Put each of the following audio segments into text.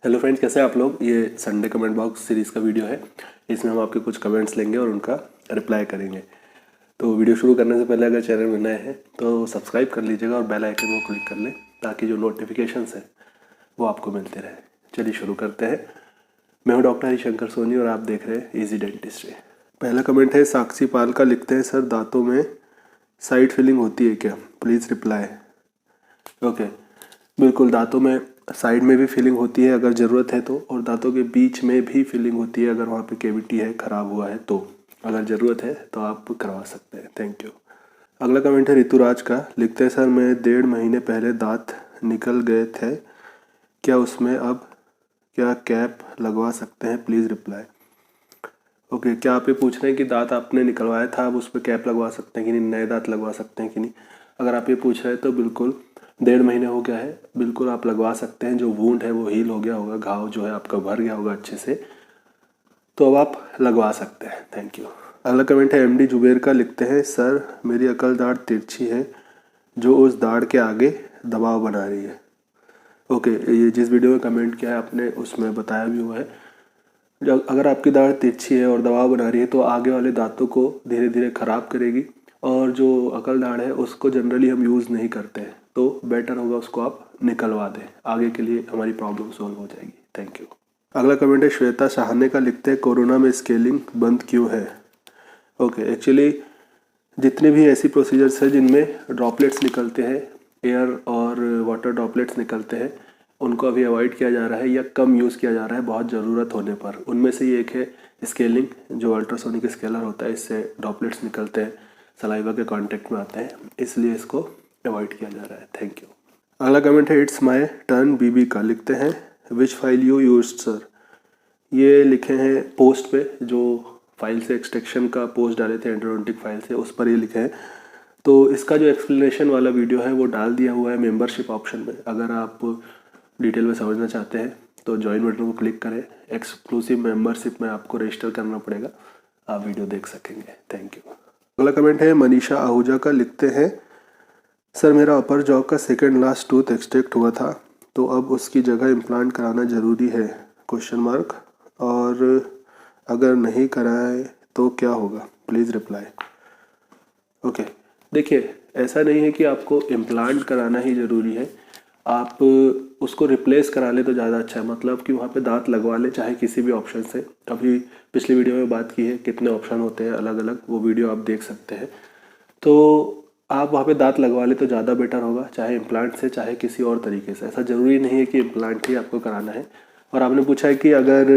Hello friends, कैसे हैं आप लोग। ये संडे कमेंट बॉक्स सीरीज़ का वीडियो है। इसमें हम आपके कुछ कमेंट्स लेंगे और उनका रिप्लाई करेंगे। तो वीडियो शुरू करने से पहले अगर चैनल में नए हैं तो सब्सक्राइब कर लीजिएगा और बेल आइकन को क्लिक कर लें ताकि जो नोटिफिकेशंस हैं वो आपको मिलते रहे। चलिए शुरू करते हैं। मैं हूँ डॉक्टर हरिशंकर सोनी और आप देख रहे हैं इजी डेंटिस्ट्री। पहला कमेंट है साक्षी पाल का। लिखते हैं, सर दांतों में साइड फिलिंग होती है क्या, प्लीज़ रिप्लाई। ओके, बिल्कुल दांतों में साइड में भी फिलिंग होती है अगर ज़रूरत है तो, और दांतों के बीच में भी फिलिंग होती है अगर वहाँ पे कैविटी है, ख़राब हुआ है तो। अगर ज़रूरत है तो आप करवा सकते हैं। Thank you. अगला कमेंट है ऋतुराज का। लिखते हैं, सर मैं 1.5 महीने पहले दांत निकल गए थे, क्या उसमें अब क्या कैप लगवा सकते हैं, प्लीज़ रिप्लाई। ओके, क्या आप ये पूछ रहे हैं कि दांत आपने निकलवाया था अब उस पर कैप लगवा सकते हैं कि नहीं, नए दांत लगवा सकते हैं कि नहीं। अगर आप ये पूछ रहे हैं तो बिल्कुल, 1.5 महीने हो गया है, बिल्कुल आप लगवा सकते हैं। जो वूंड है वो हील हो गया होगा, घाव जो है आपका भर गया होगा अच्छे से, तो अब आप लगवा सकते हैं। Thank you. अगला कमेंट है एमडी जुबेर का। लिखते हैं, सर मेरी अकल दाढ़ तिरछी है जो उस दाढ़ के आगे दबाव बना रही है। ओके, ये जिस वीडियो में कमेंट किया है आपने उसमें बताया भी हुआ है। जब अगर आपकी दाढ़ तिरछी है और दबाव बना रही है तो आगे वाले दांतों को धीरे धीरे ख़राब करेगी, और जो अकल दाढ़ है उसको जनरली हम यूज़ नहीं करते हैं, तो बेटर होगा उसको आप निकलवा दें, आगे के लिए हमारी प्रॉब्लम सॉल्व हो जाएगी। Thank you. अगला कमेंट है श्वेता सहाने का। लिखते हैं, कोरोना में स्केलिंग बंद क्यों है। ओके, एक्चुअली जितने भी ऐसी प्रोसीजर्स हैं जिनमें ड्रॉपलेट्स निकलते हैं, एयर और वाटर ड्रॉपलेट्स निकलते हैं, उनको अभी अवॉइड किया जा रहा है या कम यूज़ किया जा रहा है बहुत ज़रूरत होने पर। उनमें से ही एक है स्केलिंग, जो अल्ट्रासोनिक स्केलर होता है, इससे ड्रॉपलेट्स निकलते हैं, सलाइवा के कांटेक्ट में आते हैं, इसलिए इसको अवॉइड किया जा रहा है। Thank you. अगला कमेंट है इट्स माय टर्न बीबी का। लिखते हैं, विच फाइल यू यूज्ड सर। ये लिखे हैं पोस्ट पे, जो फाइल से एक्सट्रैक्शन का पोस्ट डाले थे एंडोडोंटिक फाइल से, उस पर ये लिखे हैं। तो इसका जो एक्सप्लेनेशन वाला वीडियो है वो डाल दिया हुआ है मेंबरशिप ऑप्शन में। अगर आप डिटेल में समझना चाहते हैं तो ज्वाइन बटन को क्लिक करें। एक्सक्लूसिव मेंबरशिप में आपको रजिस्टर करना पड़ेगा, आप वीडियो देख सकेंगे। Thank you. अगला कमेंट है मनीषा आहूजा का। लिखते हैं, सर मेरा अपर जॉ का सेकंड लास्ट टूथ एक्सट्रैक्ट हुआ था, तो अब उसकी जगह इम्प्लांट कराना ज़रूरी है, क्वेश्चन मार्क, और अगर नहीं कराए तो क्या होगा, प्लीज़ रिप्लाई। ओके, देखिए ऐसा नहीं है कि आपको इम्प्लांट कराना ही ज़रूरी है, आप उसको रिप्लेस करा ले तो ज़्यादा अच्छा है। मतलब कि वहाँ पे दांत लगवा ले चाहे किसी भी ऑप्शन से। अभी पिछली वीडियो में बात की है कितने ऑप्शन होते हैं अलग अलग, वो वीडियो आप देख सकते हैं। तो आप वहाँ पे दांत लगवा ले तो ज़्यादा बेटर होगा, चाहे इम्प्लांट से चाहे किसी और तरीके से। ऐसा ज़रूरी नहीं है कि इम्प्लांट ही आपको कराना है। और आपने पूछा है कि अगर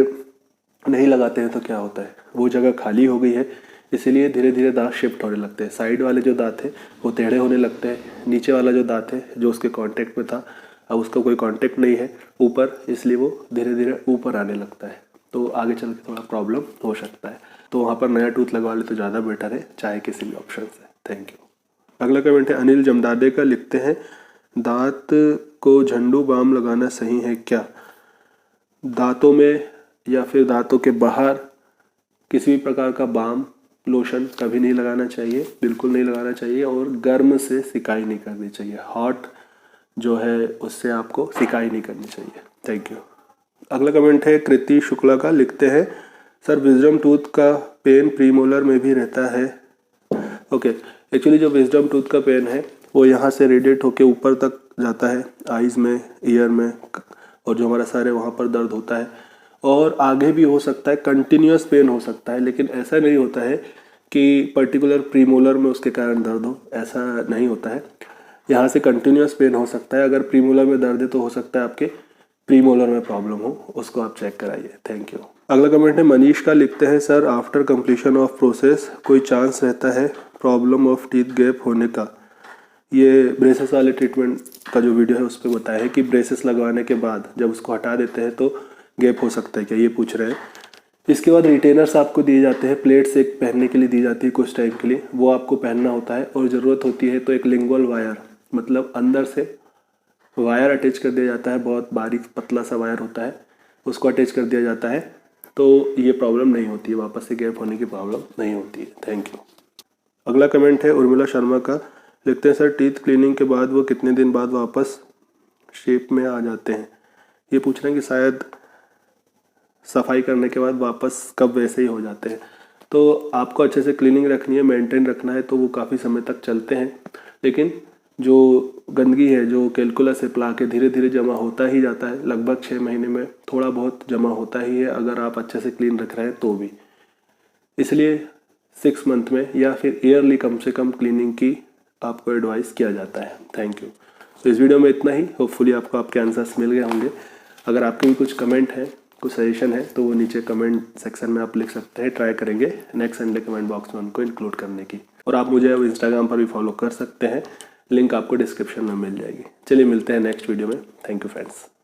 नहीं लगाते हैं तो क्या होता है, वो जगह खाली हो गई है, इसीलिए धीरे धीरे दांत शिफ्ट होने लगते हैं। साइड वाले जो दांत है वो टेढ़े होने लगते हैं, नीचे वाला जो दांत है जो उसके कांटेक्ट में था अब उसका कोई कांटेक्ट नहीं है ऊपर, इसलिए वो धीरे धीरे ऊपर आने लगता है, तो आगे चल के थोड़ा प्रॉब्लम हो सकता है। तो वहाँ पर नया टूथ लगवा ले तो ज़्यादा बेटर है, चाहे किसी भी ऑप्शन से। Thank you. अगला कमेंट है अनिल जमदादे का। लिखते हैं, दांत को झंडू बाम लगाना सही है क्या। दांतों में या फिर दांतों के बाहर किसी भी प्रकार का बाम लोशन कभी नहीं लगाना चाहिए, बिल्कुल नहीं लगाना चाहिए, और गर्म से सिकाई नहीं करनी चाहिए। हॉट जो है उससे आपको सिकाई नहीं करनी चाहिए। Thank you. अगला कमेंट है कृति शुक्ला का। लिखते हैं, सर विजडम टूथ का पेन प्रीमोलर में भी रहता है। ओके, एक्चुअली जो विजडम टूथ का पेन है वो यहाँ से रेडिएट होके ऊपर तक जाता है, आईज़ में, ईयर में, और जो हमारा सर है वहाँ पर दर्द होता है, और आगे भी हो सकता है, कंटिन्यूस पेन हो सकता है, लेकिन ऐसा नहीं होता है कि पर्टिकुलर प्रीमोलर में उसके कारण दर्द हो, ऐसा नहीं होता है। यहाँ से कंटिन्यूस पेन हो सकता है। अगर प्रीमोलर में दर्द है तो हो सकता है आपके प्रीमोलर में प्रॉब्लम हो, उसको आप चेक कराइए। Thank you. अगला कमेंट है मनीष का। लिखते हैं, sir after completion of process कोई चांस रहता है प्रॉब्लम ऑफ टीथ गैप होने का। ये ब्रेसेस वाले ट्रीटमेंट का जो वीडियो है उस पर बताया है कि ब्रेसेस लगवाने के बाद जब उसको हटा देते हैं तो गैप हो सकता है क्या, ये पूछ रहे हैं। इसके बाद रिटेनर्स आपको दिए जाते हैं, प्लेट्स एक पहनने के लिए दी जाती है कुछ टाइम के लिए, वो आपको पहनना होता है, और ज़रूरत होती है तो एक लिंगुअल वायर, मतलब अंदर से वायर अटैच कर दिया जाता है, बहुत बारीक पतला सा वायर होता है, उसको अटैच कर दिया जाता है, तो ये प्रॉब्लम नहीं होती है, वापस से गैप होने की प्रॉब्लम नहीं होती है। Thank you. अगला कमेंट है उर्मिला शर्मा का। लिखते हैं, सर टीथ क्लीनिंग के बाद वो कितने दिन बाद वापस शेप में आ जाते हैं, ये पूछना कि शायद सफाई करने के बाद वापस कब वैसे ही हो जाते हैं। तो आपको अच्छे से क्लीनिंग रखनी है, मेंटेन रखना है, तो वो काफ़ी समय तक चलते हैं। लेकिन जो गंदगी है, जो कैलकुलस है प्ला के, धीरे धीरे जमा होता ही जाता है। लगभग 6 महीने में थोड़ा बहुत जमा होता ही है, अगर आप अच्छे से क्लीन रख रहे हैं तो भी। इसलिए 6 मंथ में या फिर ईयरली कम से कम क्लीनिंग की आपको एडवाइस किया जाता है। Thank you. तो इस वीडियो में इतना ही। होपफुली आपको आपके आंसर्स मिल गए होंगे। अगर आपके भी कुछ कमेंट हैं, कुछ सजेशन है, तो वो नीचे कमेंट सेक्शन में आप लिख सकते हैं। ट्राई करेंगे नेक्स्ट संडे कमेंट बॉक्स में उनको इंक्लूड करने की। और आप मुझे अब इंस्टाग्राम पर भी फॉलो कर सकते हैं, लिंक आपको डिस्क्रिप्शन में मिल जाएगी। चलिए मिलते हैं नेक्स्ट वीडियो में। Thank you friends.